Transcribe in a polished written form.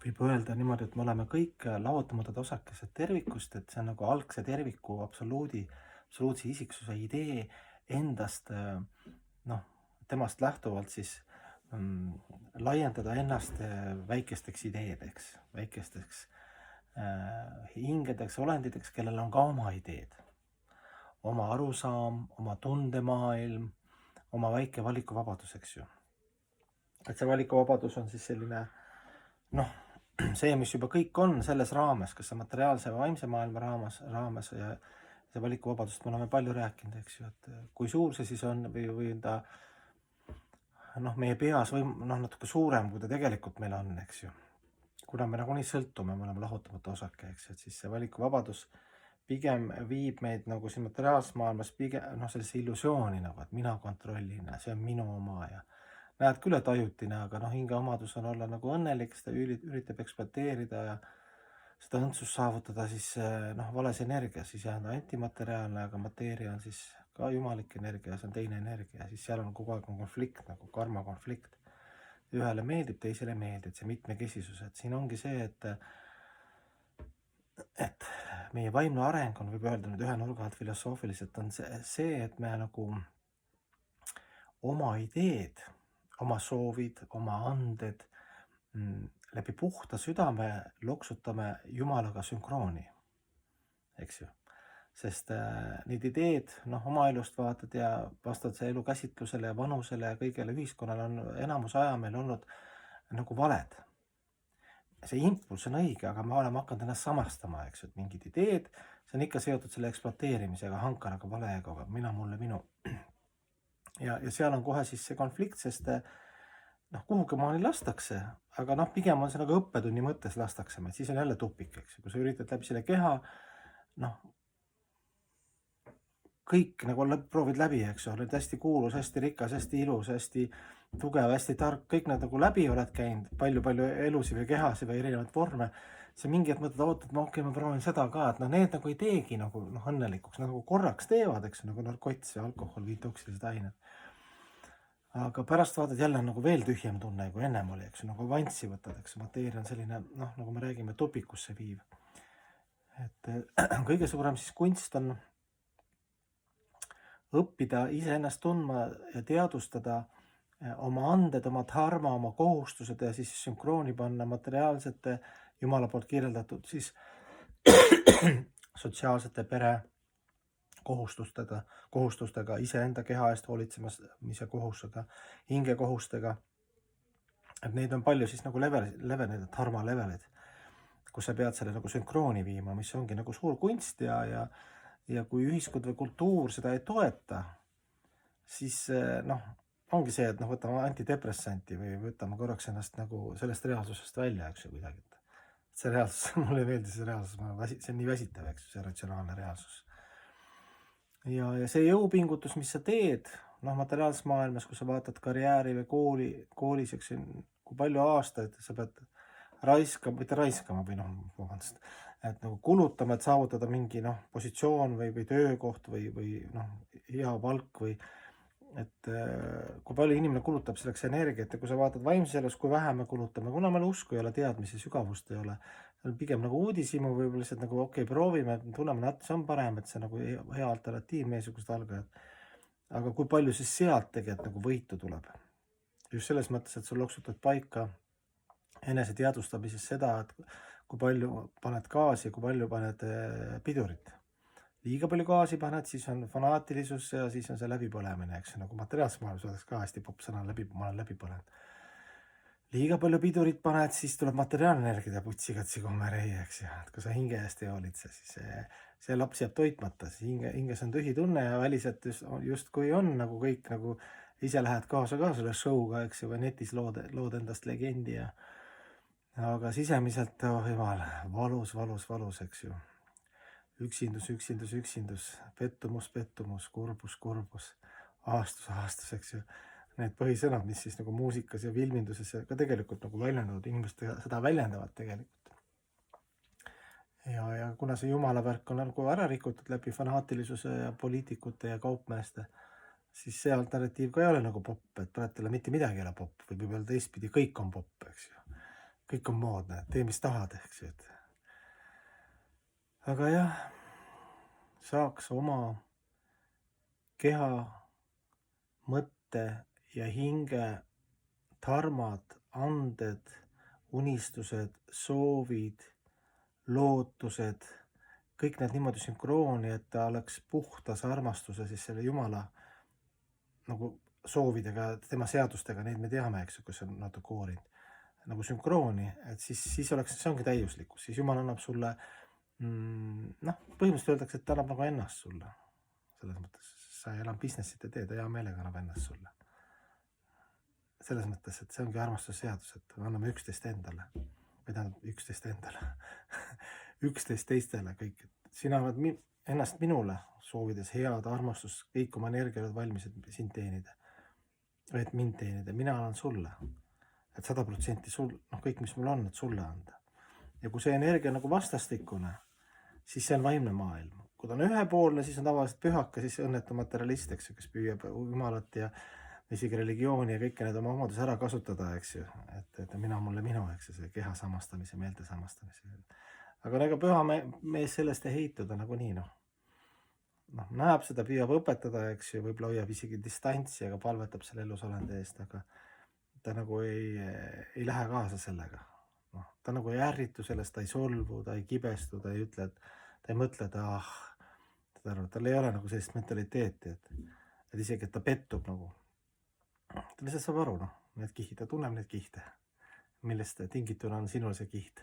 võib öelda niimoodi, et me oleme kõik lahutamatud osakesed tervikust, et see on nagu algse terviku absoluutse isiksuse idee endast, noh, temast lähtuvalt siis laiendada ennast väikesteks ideedeks, väikesteks hingedeks, olenditeks, kellel on ka oma ideed, oma arusaam, oma tundemaailm, oma väike valikuvabadus, eks ju. Et see valikuvabadus on siis selline, noh, see, mis juba kõik on selles raames, kas see materiaalse või vaimse maailma raames ja see valikuvabadust me oleme palju rääkinud, eks ju, et kui suur see siis on või ta meie peas või natuke suurem, kui ta tegelikult meil on, eks ju. Kuna me nagunii sõltume, me oleme lahutamatu osake, eks ju, et siis see valikuvabadus pigem viib meid nagu siin materiaalses maailmas pigem sellise illusiooni nagu, et mina kontrollin ja see on minu oma ja näed küll, et ajutine, aga hinge omadus on olla nagu õnnelik, seda üritab ekspluateerida ja seda õndsust saavutada siis vales energias, siis jäänud antimateriaalne, aga mateeria on siis ka jumalik energia, see on teine energia, siis seal on kogu aeg konflikt, nagu karma konflikt. Ühele meeldib, teisele ei meeldi, et see mitmekesisus, et siin ongi see, et meie vaimne areng on, võib öelda nüüd ühe nurga alt filosoofiliselt, on see, et me nagu oma ideed, oma soovid, oma anded läbi puhta südame loksutame Jumalaga sünkrooni, eks ju. Sest need ideed, oma elust vaatad ja vastavalt see elu käsitlusele ja vanusele ja kõigele ühiskonnale on enamus aja meil olnud nagu valed. See impulss on õige, aga me oleme hakanud ennast samastama, eks ju, et mingid ideed, see on ikka seotud selle ekspluateerimisega, hankaraga, valeegoga, mina, mulle, minu. Ja seal on kohe siis see konflikt, sest kuhugi maani lastakse, aga pigem on see nagu õppetunni mõttes lastakse meid, siis on jälle tupik, eks ju, kui sa üritad läbi selle keha, kõik nagu proovid läbi, eks ju, oled hästi kuulus, hästi rikas, hästi ilus, hästi tugev, hästi tark, kõik nad nagu läbi oled käinud, palju elusi või kehasi või erinevaid vorme, see mingi hetk mõtled, oot, et ma proovin seda ka, et need nagu ei teegi nagu õnnelikuks, nagu korraks teevad, eks ju, nagu narkots ja alkohol või toksilised ained. Aga pärast vaatad jälle nagu veel tühjem tunne, kui ennem oli, eks ju, nagu vantsi võtad, eks ju, mateeria on selline, nagu me räägime, tupikusse viiv. Et kõige suurem siis kunst on õppida iseennast tundma ja teadvustada oma anded, oma dharma, oma kohustused ja siis sünkrooni panna materiaalsete Jumala poolt kirjeldatud siis sotsiaalsete pere kohustustega, iseenda keha eest hoolitsemise kohustusega, hinge kohustega. Et neid on palju siis nagu levelid, dharma levelid, kus sa pead selle nagu sünkrooni viima, mis ongi nagu suur kunst ja kui ühiskond või kultuur seda ei toeta, siis ongi see, et võtame antidepressanti või võtame korraks ennast nagu sellest reaalsusest välja, eks ju, kuidagi. See reaalsus, mulle ei meeldi see reaalsus, see on nii väsitav, eks ju, see ratsionaalne reaalsus. Ja see jõupingutus, mis sa teed, materiaalses maailmas, kui sa vaatad karjääri või koolis, eks ju, kui palju aastaid sa pead mitte raiskama või vabandust, et nagu kulutama, et saavutada mingi positsioon või töökoht või hea palk või et kui palju inimene kulutab selleks energiat ja kui sa vaatad vaimses elus, kui vähe me kulutame, kuna meil usku ei ole, teadmisi, sügavust ei ole, pigem nagu uudishimu või lihtsalt nagu okei, proovime, tunneme, et see on parem, et see nagu hea alternatiiv meesugused algajad. Aga kui palju siis sealt tegelikult nagu võitu tuleb? Just selles mõttes, et sul loksutad paika enese teadvustamises seda, et kui palju paned gaasi ja kui palju paned pidurit. Liiga palju gaasi paned, siis on fanaatilisus ja siis on see läbipõlemine, eks nagu materiaalses maailmas oleks ka hästi popp sõna ma olen läbi põlenud. Liiga palju pidurit paned, siis tuleb materiaalne energia ja putsikatsi kommerei, eks ju, et kui sa hinge eest ei hoolitse, siis see laps jääb toitmata, siis hinges on tühi tunne ja väliselt just kui on nagu kõik nagu ise lähed kaasa ka selle show'ga, eks ju, või netis lood endast legendi aga sisemiselt, jumal, valus, eks ju. Üksindus, pettumus, kurbus, ahastus, eks ju. Need põhisõnad, mis siis nagu muusikas ja filminduses ka tegelikult nagu väljendavad, inimesed seda väljendavad tegelikult. Ja kuna see jumala värk on nagu ära rikutud läbi fanaatilisuse ja poliitikute ja kaupmeeste, siis see alternatiiv ka ei ole nagu popp, et praegu mitte midagi ei ole popp, või võib öelda teistpidi, kõik on popp, eks ju. kõik on moodne, tee mis tahad, eks ju, et. Aga jah, saaks oma keha, mõtte ja hinge tarmad, anded, unistused, soovid, lootused, kõik need niimoodi sünkrooni, et ta oleks puhtas armastuse siis selle Jumala nagu soovidega, tema seadustega, neid me teame, eks ju, kus on natuke uurinud, nagu sünkrooni, et siis oleks, see ongi täiuslikkus, siis Jumal annab sulle, põhimõtteliselt öeldakse, et ta annab nagu ennast sulle. Selles mõttes, sa ei enam business'it ei tee, ta hea meelega annab ennast sulle. Selles mõttes, et see ongi armastusseadus, et anname üksteist endale, või tähendab üksteist endale, üksteist teistele kõik, et sina oled ennast minule, soovides head armastust, kõik oma energia oled valmis, et sind teenida, või et mind teenida, mina annan sulle, et 100% sul, kõik, mis mul on, et sulle anda. Ja kui see energia on nagu vastastikune, siis see on vaimne maailm. Kui ta on ühepoolne, siis on tavaliselt pühaka, siis õnnetu materialist, eks ju, kes püüab Jumalat ja isegi religiooni ja kõike need oma omadus ära kasutada, eks ju, et mina mulle minu, eks ju, see keha samastamise, meelte samastamise. Aga ega püha mees sellest ei heituda nagunii, näeb seda, püüab õpetada, eks ju, võib-olla hoiab isegi distantsi, aga palvetab selle elusolende eest, aga ta nagu ei lähe kaasa sellega. Ta nagu ei ärritu sellest, ta ei solvu, ta ei kibestu, ta ei ütle, et ta ei mõtle, et tal ei ole nagu sellist mentaliteeti, et isegi, et ta pettub nagu. Ta lihtsalt saab aru, need kihid, ta tunneb neid kihte, millest tingituna on sinul see kiht.